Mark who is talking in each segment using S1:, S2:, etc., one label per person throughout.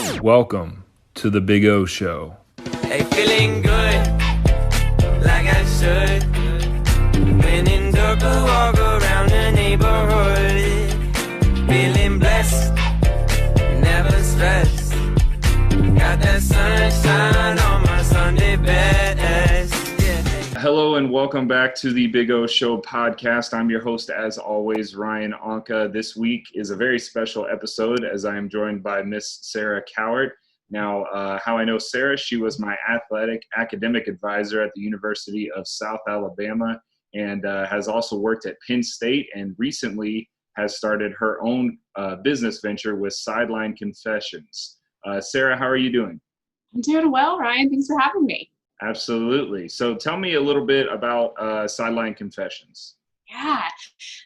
S1: Welcome to the Big O Show.
S2: Hey, feeling good, like I should. When in dark, I walk around the neighborhood. Feeling blessed, never stressed. Got that sunshine on my Sunday best. Yeah.
S1: Hello and welcome back to the Big O Show podcast. I'm your host, as always, Ryan Anka. This week is a very special episode as I am joined by Miss Sarah Cowart. Now, how I know Sarah, she was my academic advisor at the University of South Alabama and has also worked at Penn State and recently has started her own business venture with Sideline Confessions. Sarah, how are you doing?
S3: I'm doing well, Ryan. Thanks for having me.
S1: Absolutely. So tell me a little bit about Sideline Confessions.
S3: Yeah.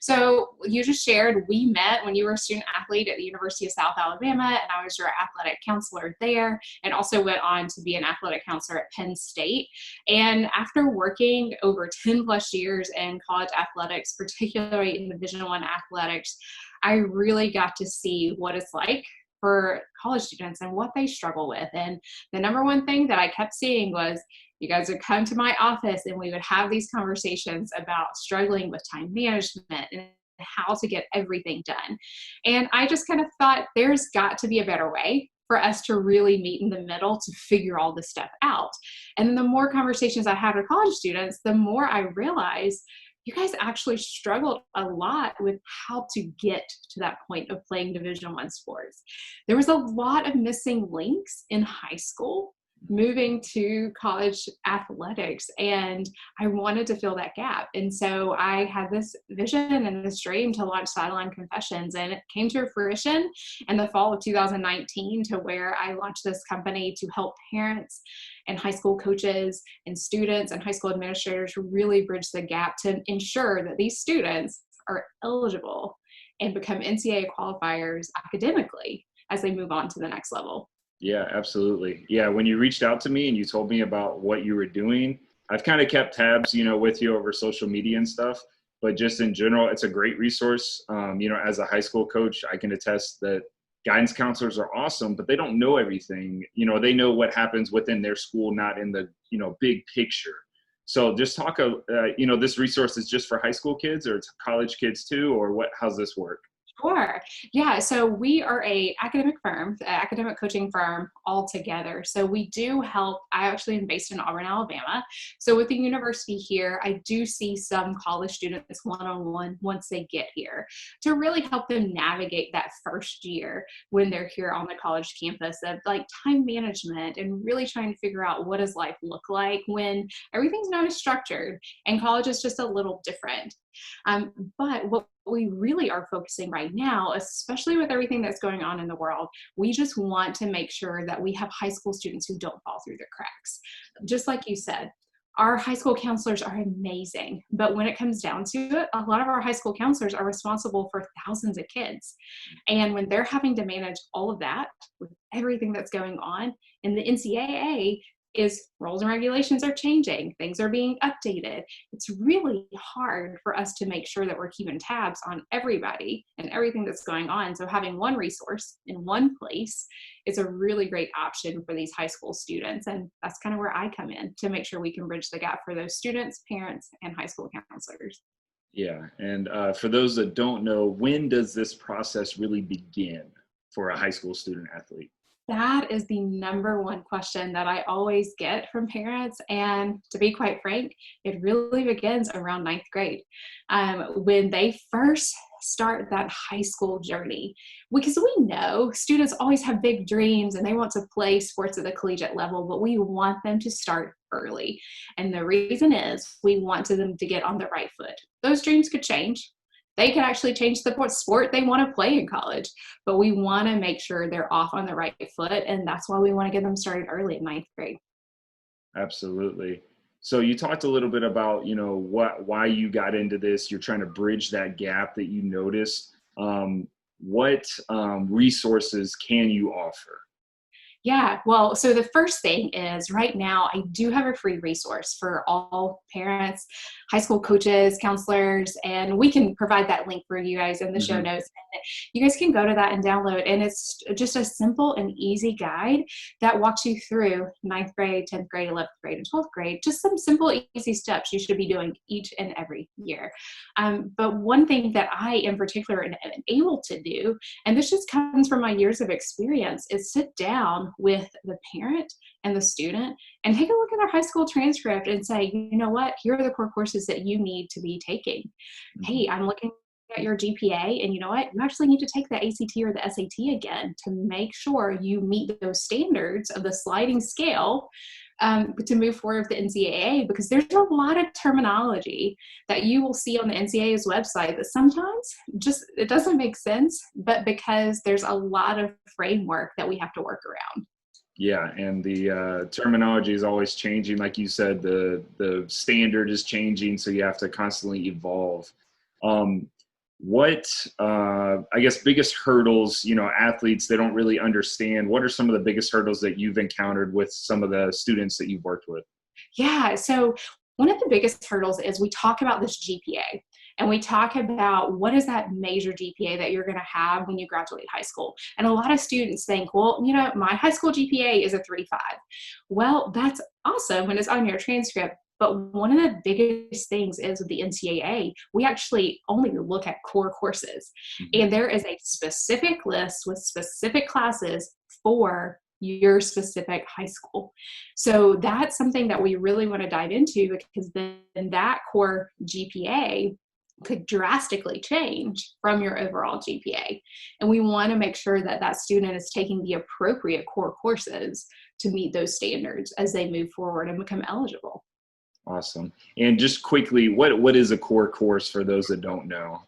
S3: So you just shared, we met when you were a student athlete at the University of South Alabama, and I was your athletic counselor there, and also went on to be an athletic counselor at Penn State. And after working over 10 plus years in college athletics, particularly in Division I athletics, I really got to see what it's like for college students and what they struggle with. And the number one thing that I kept seeing was you guys would come to my office and we would have these conversations about struggling with time management and how to get everything done. And I just kind of thought there's got to be a better way for us to really meet in the middle to figure all this stuff out. And then the more conversations I had with college students, the more I realized you guys actually struggled a lot with how to get to that point of playing Division I sports. There was a lot of missing links in high school moving to college athletics, and I wanted to fill that gap. And so I had this vision and this dream to launch Sideline Confessions, and it came to fruition in the fall of 2019 to where I launched this company to help parents and high school coaches and students and high school administrators really bridge the gap to ensure that these students are eligible and become NCAA qualifiers academically as they move on to the next level.
S1: Yeah, absolutely. Yeah, when you reached out to me and you told me about what you were doing, I've kind of kept tabs, with you over social media and stuff, but just in general, it's a great resource. As a high school coach, I can attest that guidance counselors are awesome, but they don't know everything. They know what happens within their school, not in the, big picture. So just talk, this resource is just for high school kids or it's college kids too, or what, how's this work?
S3: Sure. Yeah. So we are a academic coaching firm all together. So we do help. I actually am based in Auburn, Alabama. So with the university here, I do see some college students one-on-one once they get here to really help them navigate that first year when they're here on the college campus of like time management and really trying to figure out what does life look like when everything's not as structured and college is just a little different. But what we really are focusing right now, especially with everything that's going on in the world, we just want to make sure that we have high school students who don't fall through the cracks. Just like you said, our high school counselors are amazing, but when it comes down to it, a lot of our high school counselors are responsible for thousands of kids. And when they're having to manage all of that with everything that's going on, and the NCAA is rules and regulations are changing, things are being updated. It's really hard for us to make sure that we're keeping tabs on everybody and everything that's going on. So having one resource in one place is a really great option for these high school students. And that's kind of where I come in to make sure we can bridge the gap for those students, parents, and high school counselors.
S1: Yeah. And for those that don't know, when does this process really begin for a high school student athlete?
S3: That is the number one question that I always get from parents. And to be quite frank, it really begins around ninth grade when they first start that high school journey. Because we know students always have big dreams and they want to play sports at the collegiate level, but we want them to start early. And the reason is we want them to get on the right foot. Those dreams could change. They can actually change the sport they want to play in college, but we want to make sure they're off on the right foot. And that's why we want to get them started early in ninth grade.
S1: Absolutely. So you talked a little bit about, why you got into this. You're trying to bridge that gap that you noticed. What resources can you offer?
S3: Yeah, well, so the first thing is right now I do have a free resource for all parents, high school coaches, counselors, and we can provide that link for you guys in the show
S1: Hmm.
S3: notes. And you guys can go to that and download, and it's just a simple and easy guide that walks you through ninth grade, 10th grade, 11th grade, and 12th grade, just some simple, easy steps you should be doing each and every year. But one thing that I in particular am able to do, and this just comes from my years of experience, is sit down with the parent and the student and take a look at their high school transcript and say, you know what, here are the core courses that you need to be taking.
S1: Hmm.
S3: Hey, I'm looking at your GPA, and you know what, you actually need to take the ACT or the SAT again to make sure you meet those standards of the sliding scale, to move forward with the NCAA, because there's a lot of terminology that you will see on the NCAA's website that sometimes just it doesn't make sense, but because there's a lot of framework that we have to work around.
S1: Yeah, and the terminology is always changing. Like you said, the standard is changing, so you have to constantly evolve. Um, what I guess biggest hurdles, athletes, they don't really understand. What are some of the biggest hurdles that you've encountered with some of the students that you've worked with?
S3: Yeah. So one of the biggest hurdles is we talk about this GPA, and we talk about what is that major GPA that you're going to have when you graduate high school. And a lot of students think, well, my high school GPA is a 3.5. Well, that's awesome when it's on your transcript. But one of the biggest things is with the NCAA, we actually only look at core courses.
S1: Mhm.
S3: And there is a specific list with specific classes for your specific high school. So that's something that we really want to dive into, because then that core GPA could drastically change from your overall GPA. And we want to make sure that that student is taking the appropriate core courses to meet those standards as they move forward and become eligible.
S1: Awesome. And just quickly, what is a core course for those that don't know?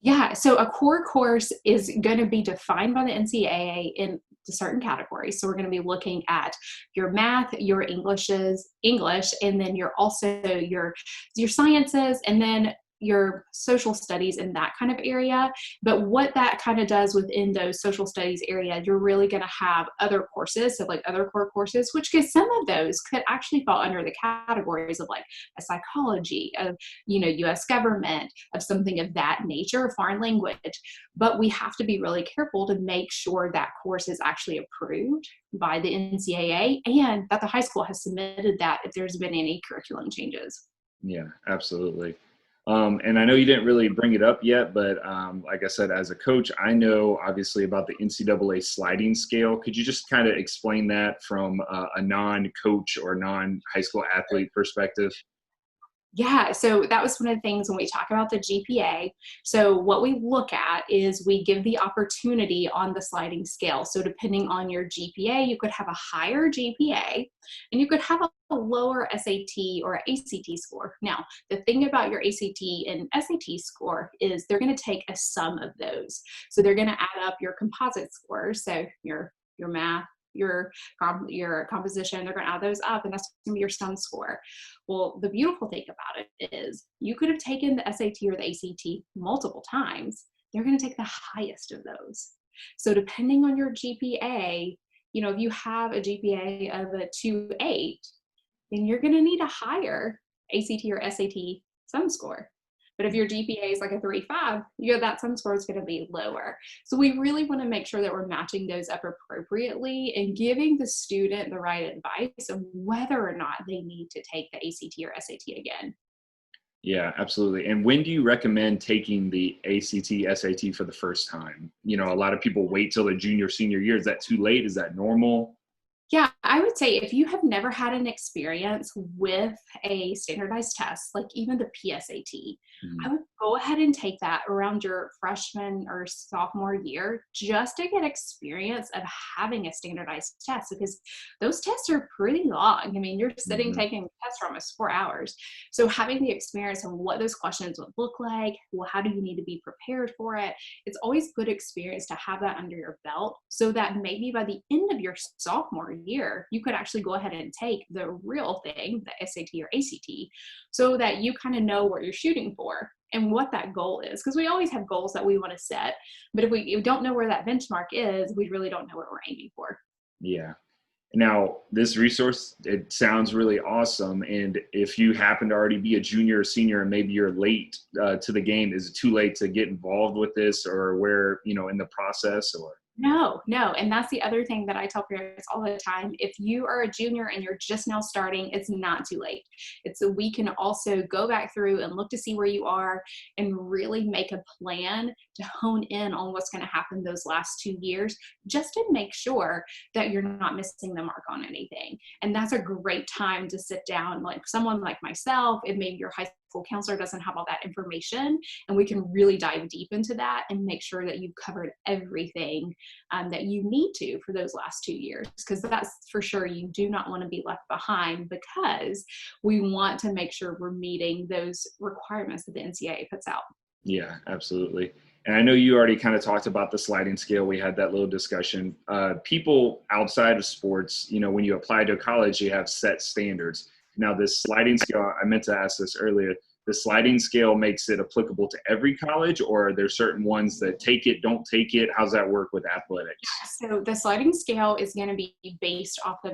S3: Yeah, so a core course is going to be defined by the NCAA in certain categories. So we're going to be looking at your math, your English, and then your sciences, and then your social studies in that kind of area. But what that kind of does within those social studies area, you're really going to have other courses, so like other core courses, which could, some of those could actually fall under the categories of like a psychology, of US government, of something of that nature, foreign language. But we have to be really careful to make sure that course is actually approved by the NCAA, and that the high school has submitted that if there's been any curriculum changes.
S1: Yeah, absolutely. And I know you didn't really bring it up yet, but like I said, as a coach, I know obviously about the NCAA sliding scale. Could you just kind of explain that from a non-coach or non-high school athlete perspective?
S3: Yeah, so that was one of the things when we talk about the GPA. So what we look at is we give the opportunity on the sliding scale. So depending on your GPA, you could have a higher GPA and you could have a lower SAT or ACT score. Now, the thing about your ACT and SAT score is they're going to take a sum of those. So they're going to add up your composite scores, so your math, your composition, they're going to add those up, and that's going to be your sum score. Well, the beautiful thing about it is you could have taken the SAT or the ACT multiple times. They're going to take the highest of those. So depending on your GPA, if you have a GPA of a 2.8, then you're going to need a higher ACT or SAT sum score. But if your GPA is like a 3.5, that sum score is going to be lower. So we really want to make sure that we're matching those up appropriately and giving the student the right advice of whether or not they need to take the ACT or SAT again.
S1: Yeah, absolutely. And when do you recommend taking the ACT, SAT for the first time? A lot of people wait till the junior, senior year. Is that too late? Is that normal?
S3: Yeah, I would say if you have never had an experience with a standardized test, like even the PSAT, I
S1: Mhm.
S3: would go ahead and take that around your freshman or sophomore year just to get experience of having a standardized test, because those tests are pretty long. I mean, you're sitting
S1: Mhm.
S3: taking tests for almost 4 hours. So having the experience of what those questions would look like, well, how do you need to be prepared for it? It's always good experience to have that under your belt, so that maybe by the end of your sophomore year, you could actually go ahead and take the real thing, the SAT or ACT, so that you kind of know what you're shooting for and what that goal is. Because we always have goals that we want to set, but if we don't know where that benchmark is, we really don't know what we're aiming for.
S1: Yeah. Now, this resource, it sounds really awesome. And if you happen to already be a junior or senior and maybe you're late to the game, is it too late to get involved with this, or where, in the process? Or
S3: No. And that's the other thing that I tell parents all the time. If you are a junior and you're just now starting, it's not too late. We can also go back through and look to see where you are and really make a plan to hone in on what's going to happen those last 2 years, just to make sure that you're not missing the mark on anything. And that's a great time to sit down, like someone like myself, and maybe your high school counselor doesn't have all that information, and we can really dive deep into that and make sure that you've covered everything that you need to for those last 2 years, because that's for sure, you do not want to be left behind, because we want to make sure we're meeting those requirements that the NCAA puts out.
S1: Yeah, absolutely. And I know you already kind of talked about the sliding scale. We had that little discussion. People outside of sports, when you apply to college, you have set standards. Now, this sliding scale, I meant to ask this earlier, the sliding scale makes it applicable to every college, or are there certain ones that take it, don't take it? How's that work with athletics?
S3: So the sliding scale is going to be based off of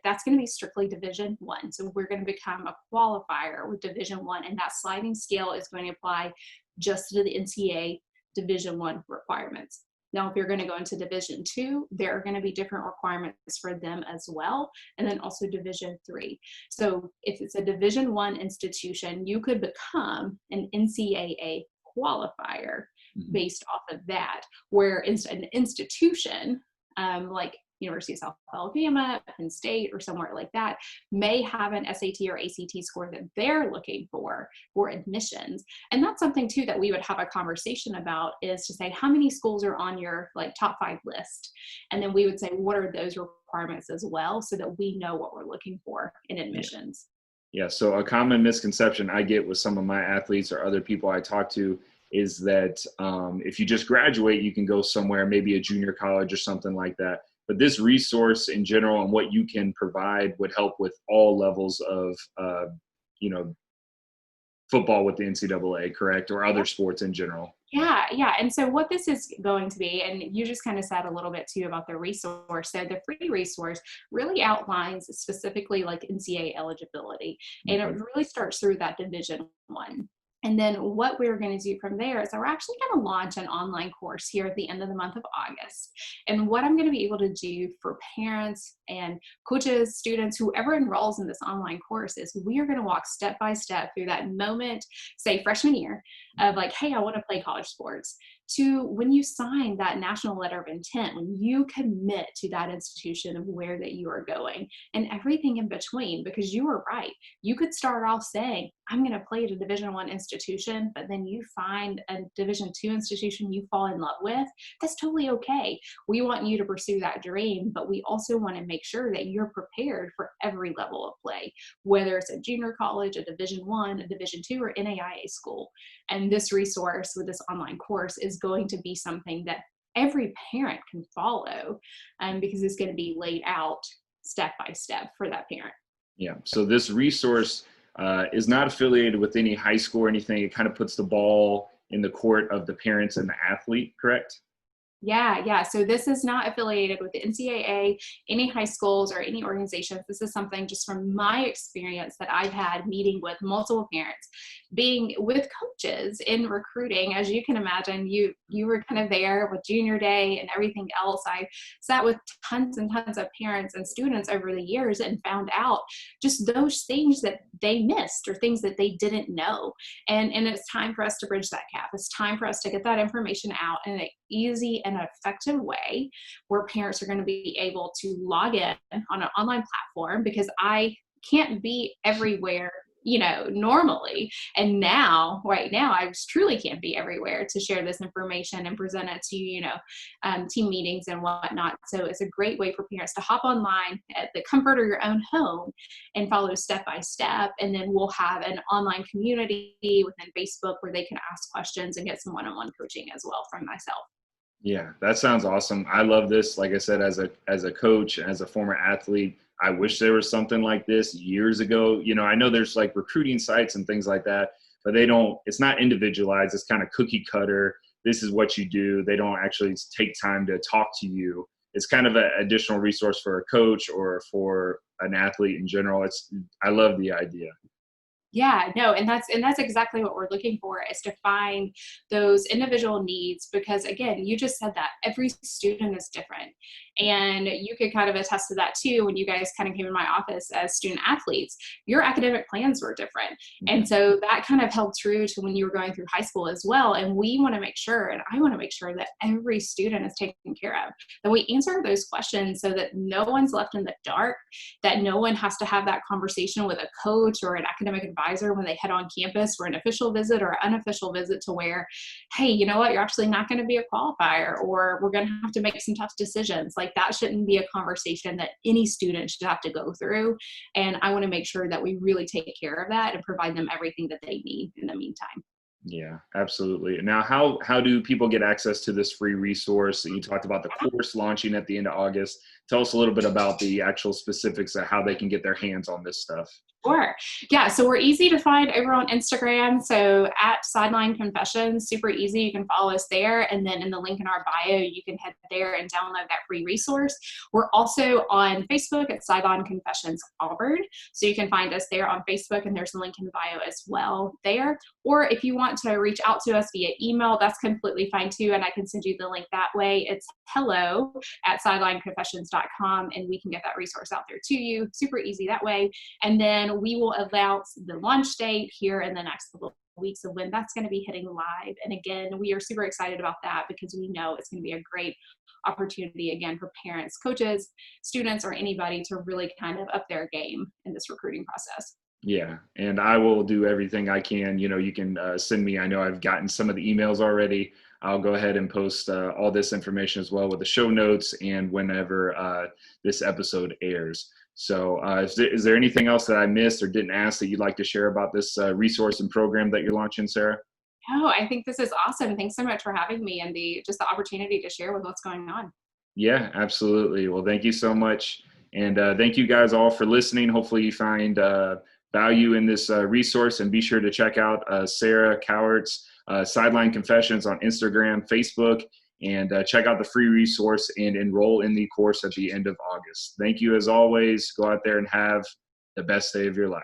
S3: that's going to be strictly Division I. So we're going to become a qualifier with Division I, and that sliding scale is going to apply just to the NCAA Division I requirements. Now, if you're going to go into Division II, there are going to be different requirements for them as well, and then also Division III. So if it's a Division I institution, you could become an NCAA qualifier based off of that, where an institution like University of South Alabama, Penn State, or somewhere like that may have an SAT or ACT score that they're looking for admissions. And that's something too that we would have a conversation about, is to say, how many schools are on your top 5 list? And then we would say, what are those requirements as well, so that we know what we're looking for in admissions.
S1: Yeah. So a common misconception I get with some of my athletes or other people I talk to is that if you just graduate, you can go somewhere, maybe a junior college or something like that. But this resource in general and what you can provide would help with all levels of, football with the NCAA, correct? Or other sports in general.
S3: Yeah. And so what this is going to be, and you just kind of said a little bit too about the resource. So the free resource really outlines specifically like NCAA eligibility, and it really starts through that Division I. And then what we're going to do from there is we're actually going to launch an online course here at the end of the month of August. And what I'm going to be able to do for parents and coaches, students, whoever enrolls in this online course, is we are going to walk step by step through that moment, say freshman year, of like, hey, I want to play college sports, to when you sign that national letter of intent, when you commit to that institution of where that you are going, and everything in between. Because you are right, you could start off saying, I'm going to play at a Division I institution, but then you find a Division II institution you fall in love with. That's totally okay. We want you to pursue that dream, but we also want to make sure that you're prepared for every level of play, whether it's a junior college, a Division I, a Division II, or NAIA school. And this resource with this online course is going to be something that every parent can follow, because it's going to be laid out step by step for that parent.
S1: Yeah. So this resource is not affiliated with any high school or anything. It kind of puts the ball in the court of the parents and the athlete, correct?
S3: Yeah. So this is not affiliated with the NCAA, any high schools, or any organizations. This is something just from my experience that I've had meeting with multiple parents, being with coaches in recruiting. As you can imagine, you were kind of there with junior day and everything else. I sat with tons and tons of parents and students over the years and found out just those things that they missed or things that they didn't know. And it's time for us to bridge that gap. It's time for us to get that information out in an easy and effective way, where parents are going to be able to log in on an online platform, because I can't be everywhere, normally. And right now, I truly can't be everywhere to share this information and present it to, team meetings and whatnot. So it's a great way for parents to hop online at the comfort of your own home and follow step by step. And then we'll have an online community within Facebook where they can ask questions and get some one-on-one coaching as well from myself.
S1: Yeah, that sounds awesome. I love this. Like I said, as a coach, as a former athlete, I wish there was something like this years ago. I know there's like recruiting sites and things like that, but it's not individualized. It's kind of cookie cutter. This is what you do. They don't actually take time to talk to you. it's kind of an additional resource for a coach or for an athlete in general. I love the idea.
S3: Yeah, no, and that's exactly what we're looking for, is to find those individual needs, because again, you just said that every student is different. And you could kind of attest to that too when you guys kind of came in my office as student athletes. Your academic plans were different. And so that kind of held true to when you were going through high school as well. And we want to make sure, and I want to make sure, that every student is taken care of, that we answer those questions so that no one's left in the dark, that no one has to have that conversation with a coach or an academic advisor when they head on campus for an official visit or unofficial visit, to where, hey, you know what, you're actually not going to be a qualifier, or we're going to have to make some tough decisions. Like, that shouldn't be a conversation that any student should have to go through. And I want to make sure that we really take care of that and provide them everything that they need in the meantime.
S1: Yeah, absolutely. Now, how do people get access to this free resource? You talked about the course launching at the end of August. Tell us a little bit about the actual specifics of how they can get their hands on this stuff.
S3: Sure. Yeah, so we're easy to find over on Instagram. So at Sideline Confessions, super easy. You can follow us there. And then in the link in our bio, you can head there and download that free resource. We're also on Facebook at Sideline Confessions Auburn. So you can find us there on Facebook, and there's a link in the bio as well there. Or if you want to reach out to us via email, that's completely fine too. And I can send you the link that way. It's hello@sidelineconfessions.com, and we can get that resource out there to you. Super easy that way. And then we will announce the launch date here in the next couple of weeks of when that's going to be hitting live. And again, we are super excited about that, because we know it's going to be a great opportunity, again, for parents, coaches, students, or anybody to really kind of up their game in this recruiting process.
S1: Yeah, and I will do everything I can. You can send me, I know I've gotten some of the emails already. I'll go ahead and post all this information as well with the show notes and whenever this episode airs. So is there anything else that I missed or didn't ask that you'd like to share about this resource and program that you're launching, Sarah?
S3: Oh, I think this is awesome. Thanks so much for having me, and the opportunity to share with what's going on.
S1: Yeah, absolutely. Well, thank you so much. And thank you guys all for listening. Hopefully you find value in this resource, and be sure to check out Sarah Cowart's Sideline Confessions on Instagram, Facebook, and check out the free resource and enroll in the course at the end of August. Thank you as always. Go out there and have the best day of your life.